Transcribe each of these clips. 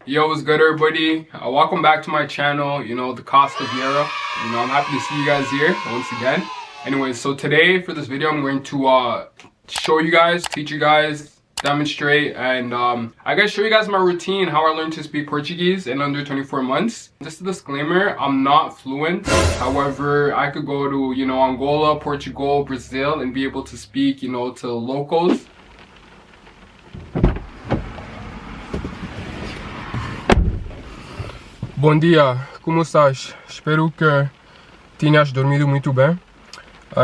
Yo, what's good, everybody? Welcome back to my channel, the cost of Yara. I'm happy to see you guys here once again. Anyways, so today for this video, I'm going to show you guys, teach you guys, demonstrate, and I guess show you guys my routine, how I learned to speak Portuguese in under 24 months. Just a disclaimer, I'm not fluent. However, I could go to, Angola, Portugal, Brazil, and be able to speak, to locals. Bom dia, como estás? Espero que tenhas dormido muito bem.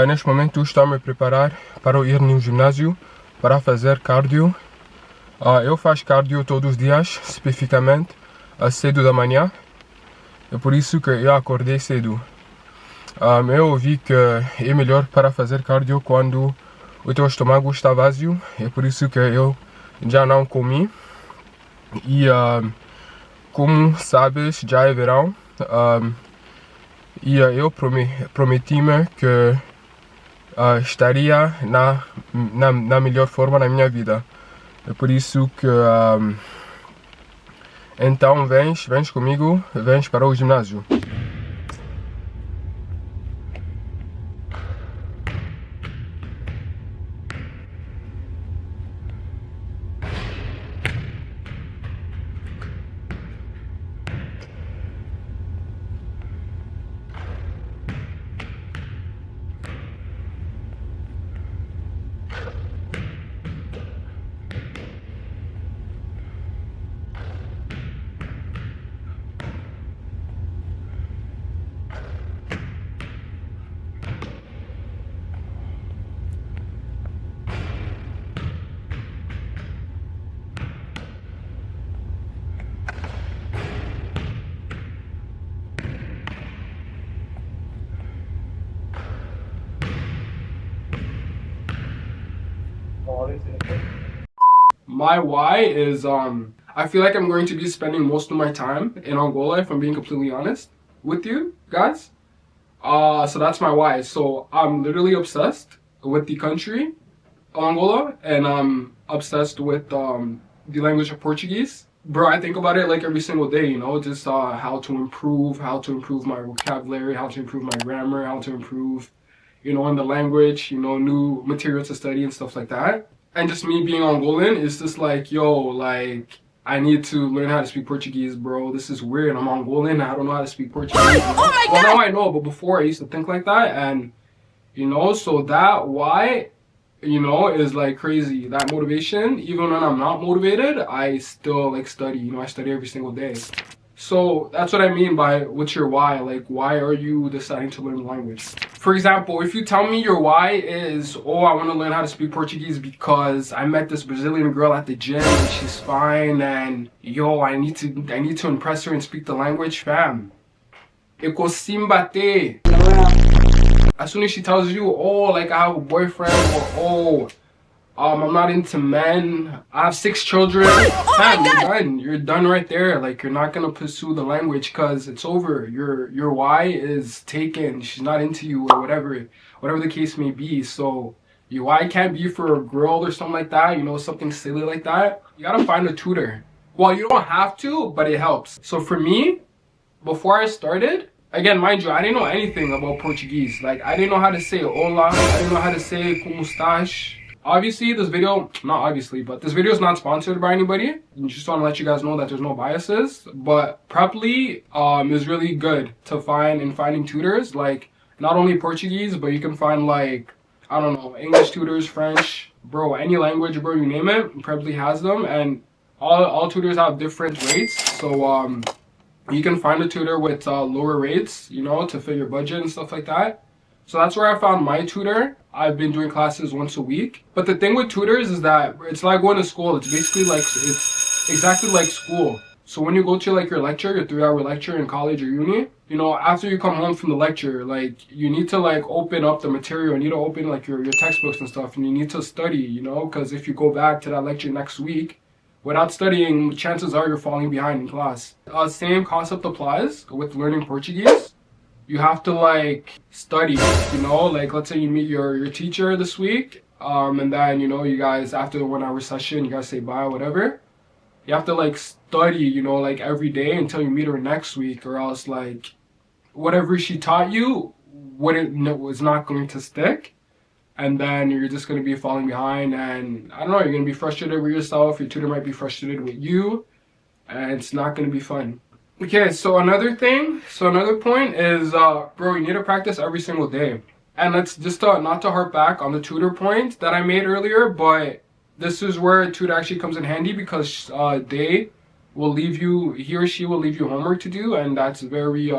Neste momento estou a me preparar para ir no ginásio para fazer cardio. Eu faço cardio todos os dias, especificamente às 7 da manhã. É por isso que eu acordei cedo. Eu ouvi que é melhor para fazer cardio quando o teu estômago está vazio. É por isso que eu já não comi. E como sabes, já é verão, e eu prometi-me que estaria na melhor forma na minha vida. É por isso que então vens comigo, vens para o ginásio. My why is I feel like I'm going to be spending most of my time in Angola, if I'm being completely honest with you guys. So that's my why. So I'm literally obsessed with the country of Angola, and I'm obsessed with the language of Portuguese. Bro, I think about it like every single day, just how to improve my vocabulary, how to improve my grammar, how to improve, in the language, new material to study and stuff like that. And just me being Angolan, it's just like, yo, like, I need to learn how to speak Portuguese, bro. This is weird. I'm Angolan. I don't know how to speak Portuguese. Oh my God! Well, now I know, but before I used to think like that. And, so that why, is like crazy. That motivation, even when I'm not motivated, I still like study. I study every single day. So that's what I mean by what's your why? Like, why are you deciding to learn the language? For example, if you tell me your why is, oh, I want to learn how to speak Portuguese because I met this Brazilian girl at the gym and she's fine, and yo, I need to impress her and speak the language, fam. Ekosimbate. As soon as she tells you, oh, like I have a boyfriend, or oh, I'm not into men, I have 6 children, fam, you're done right there. Like, you're not gonna pursue the language because it's over. Your why is taken. She's not into you, or whatever the case may be. So your why can't be for a girl or something like that, something silly like that. You gotta find a tutor. Well, you don't have to, but it helps. So for me, before I started, again, mind you, I didn't know anything about Portuguese. Like, I didn't know how to say hola, I didn't know how to say como estás. Obviously, this video is not sponsored by anybody. I just want to let you guys know that there's no biases. But Preply is really good to find in finding tutors. Like, not only Portuguese, but you can find, like, I don't know, English tutors, French, bro, any language, bro, you name it. Preply has them, and all tutors have different rates. So you can find a tutor with lower rates, to fit your budget and stuff like that. So that's where I found my tutor. I've been doing classes once a week. But the thing with tutors is that it's like going to school. It's basically like, it's exactly like school. So when you go to like your lecture, your 3-hour lecture in college or uni, after you come home from the lecture, like, you need to like open up the material. You need to open like your textbooks and stuff, and you need to study, because if you go back to that lecture next week without studying, chances are you're falling behind in class. Same concept applies with learning Portuguese. You have to like study, like, let's say you meet your teacher this week, and then you guys, after the 1-hour session, you guys say bye or whatever. you have to like study, you know, like every day until you meet her next week, or else like whatever she taught you was not going to stick. And then you're just going to be falling behind, and I don't know, you're going to be frustrated with yourself, your tutor might be frustrated with you, and it's not going to be fun. Okay, so another point is, bro, you need to practice every single day. And let's just not to harp back on the tutor point that I made earlier, but this is where a tutor actually comes in handy, because he or she will leave you homework to do, and that's very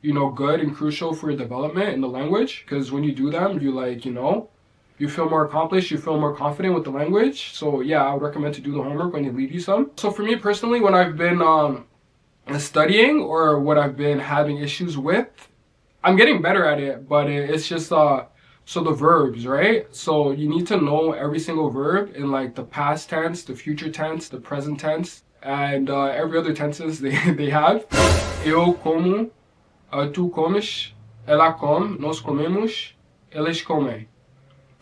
you know, good and crucial for your development in the language, because when you do them, you like, you know, you feel more accomplished, you feel more confident with the language. So yeah, I would recommend to do the homework when they leave you some. So for me personally, when I've been studying, or what I've been having issues with, I'm getting better at it, but it's just so the verbs, right? So you need to know every single verb in like the past tense, the future tense, the present tense, and every other tenses they have. Eu como, tu comes, ela come, nós comemos, eles comem.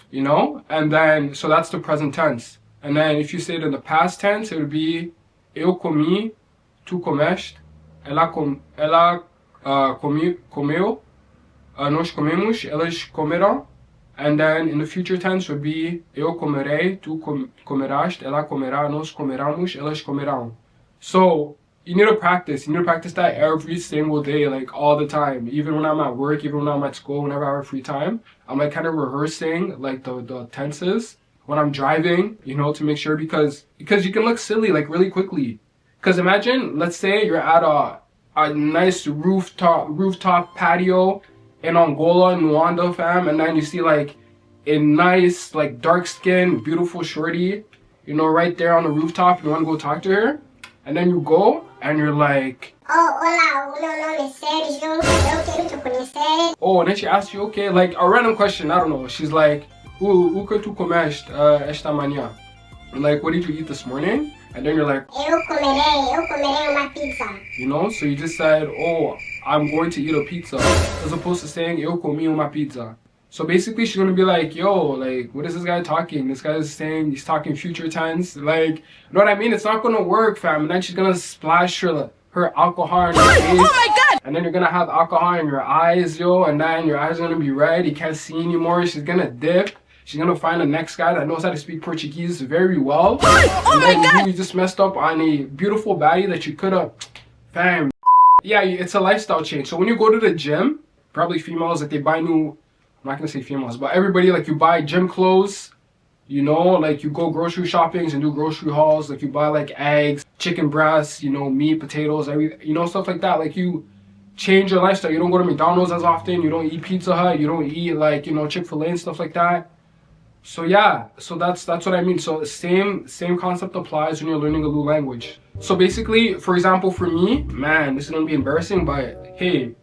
You know? And then, so that's the present tense. And then if you say it in the past tense, it would be eu comi, tu comeste, ela comeu, nós comemos, eles comerão. And then in the future tense would be eu comerei, tu comerás, ela comerá, nós comeramos, eles comerão. So you need to practice. You need to practice that every single day, like all the time. Even when I'm at work, even when I'm at school, whenever I have free time, I'm like kind of rehearsing like the tenses when I'm driving, you know, to make sure, because you can look silly like really quickly. Because imagine, let's say you're at a nice rooftop patio in Angola, Luanda, fam, and then you see like a nice, like dark-skinned, beautiful shorty, you know, right there on the rooftop. You want to go talk to her, and then you go and you're like, oh, hola, o meu nome é Sérgio, eu quero te conhecer. Oh, and then she asks you, okay, like a random question, I don't know. She's like, o que tu comeste esta manhã? And like, what did you eat this morning? And then you're like, eu comerei uma pizza. You know, so you just said, oh, I'm going to eat a pizza, as opposed to saying, eu comi uma pizza. So basically, she's gonna be like, yo, like, what is this guy talking? This guy is saying, he's talking future tense. Like, you know what I mean? It's not gonna work, fam. And then she's gonna splash her alcohol in your face. Oh my God! And then you're gonna have alcohol in your eyes, yo. And then your eyes are gonna be red. You can't see anymore. She's gonna dip. She's gonna find the next guy that knows how to speak Portuguese very well. Oh and then you just messed up on a beautiful baddie that you could've, fam. Yeah, it's a lifestyle change. So when you go to the gym, probably females, like they buy new, I'm not gonna say females, but everybody, like you buy gym clothes, you know, like you go grocery shoppings and do grocery hauls, like you buy like eggs, chicken breasts, you know, meat, potatoes, you know, stuff like that. Like you change your lifestyle. You don't go to McDonald's as often, you don't eat Pizza Hut, you don't eat like, you know, Chick-fil-A and stuff like that. So yeah, so that's what I mean. So the same concept applies when you're learning a new language. So basically, for example, for me, man, this is gonna be embarrassing, but hey,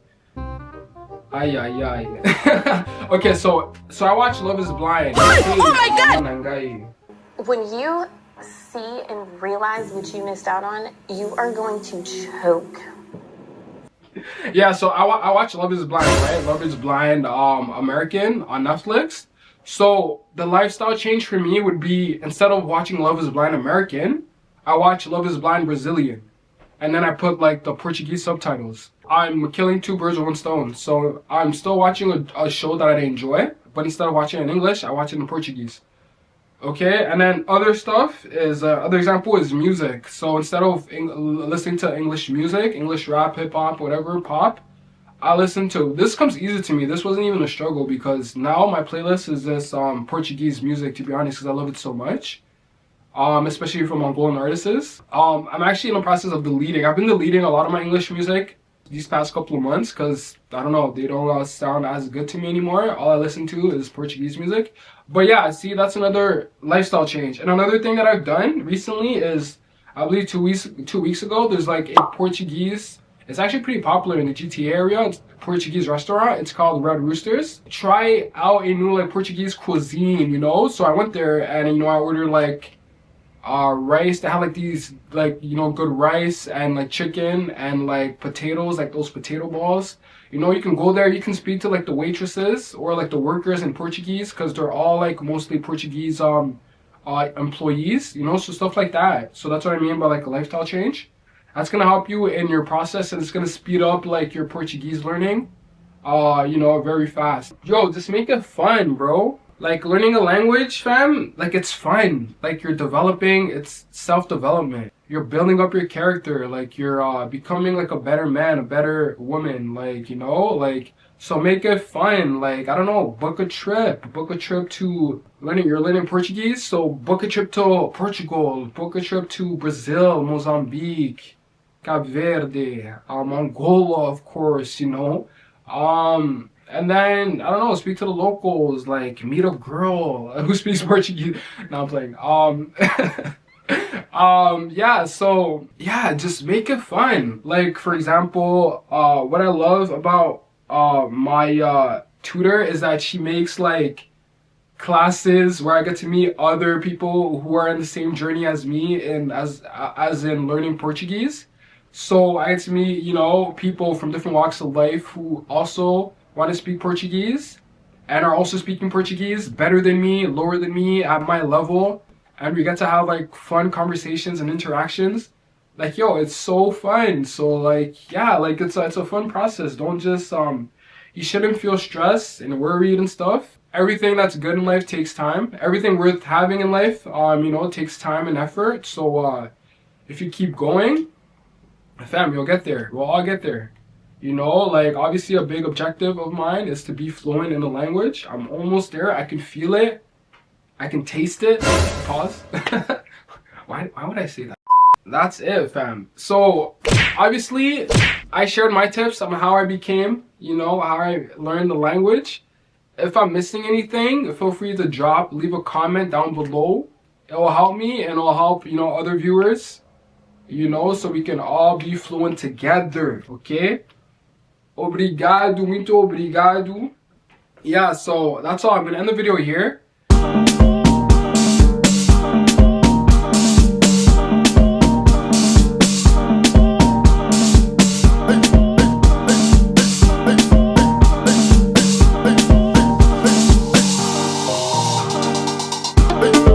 okay, so I watch Love Is Blind. Oh my God! When you see and realize what you missed out on, you are going to choke. Yeah, so I watch Love Is Blind, right? Love Is Blind, American on Netflix. So the lifestyle change for me would be, instead of watching Love Is Blind American, I watch Love Is Blind Brazilian. And then I put like the Portuguese subtitles. I'm killing two birds with one stone. So I'm still watching a show that I enjoy, but instead of watching it in English, I watch it in Portuguese. Okay, and then other stuff is, other example is music. So instead of listening to English music, English rap, hip hop, whatever, pop, I listen to, this comes easy to me. This wasn't even a struggle, because now my playlist is this Portuguese music, to be honest, because I love it so much. Especially from Angolan artists. I'm actually in the process of deleting. I've been deleting a lot of my English music these past couple of months, because I don't know, they don't sound as good to me anymore. All I listen to is Portuguese music. But yeah, see, that's another lifestyle change. And another thing that I've done recently is, I believe 2 weeks ago, there's like a Portuguese, it's actually pretty popular in the GTA area. It's a Portuguese restaurant. It's called Red Roosters. Try out a new like Portuguese cuisine, you know? So I went there and, you know, I ordered like rice. They have like these, like, you know, good rice and like chicken and like potatoes, like those potato balls. You know, you can go there, you can speak to like the waitresses or like the workers in Portuguese, because they're all like mostly Portuguese employees, you know, so stuff like that. So that's what I mean by like a lifestyle change. That's gonna help you in your process, and it's gonna speed up like your Portuguese learning, you know, very fast. Yo, just make it fun, bro. Like learning a language, fam, like it's fun. Like you're developing, it's self-development. You're building up your character, like you're becoming like a better man, a better woman, like, you know, like, so make it fun. Like, I don't know, book a trip to you're learning Portuguese, so book a trip to Portugal, book a trip to Brazil, Mozambique, Cape Verde, Angola, of course, you know. And then, I don't know, speak to the locals, like meet a girl who speaks Portuguese. No, I'm playing. Yeah, so yeah, just make it fun. Like, for example, what I love about my tutor is that she makes like classes where I get to meet other people who are in the same journey as me, and as in learning Portuguese. So I get to meet, you know, people from different walks of life who also want to speak Portuguese and are also speaking Portuguese better than me, lower than me, at my level. And we get to have like fun conversations and interactions. Like, yo, it's so fun. So like, yeah, like it's a fun process. Don't just you shouldn't feel stressed and worried and stuff. Everything that's good in life takes time. Everything worth having in life, you know, takes time and effort. So if you keep going, fam, you'll get there. We'll all get there. You know, like obviously a big objective of mine is to be fluent in the language. I'm almost there. I can feel it. I can taste it. Pause. Why would I say that? That's it, fam. So obviously I shared my tips on how I became, you know, how I learned the language. If I'm missing anything, feel free to leave a comment down below. It will help me and it will help, you know, other viewers, you know, so we can all be fluent together, okay? Obrigado, muito obrigado. Yeah, so that's all. I'm gonna end the video here.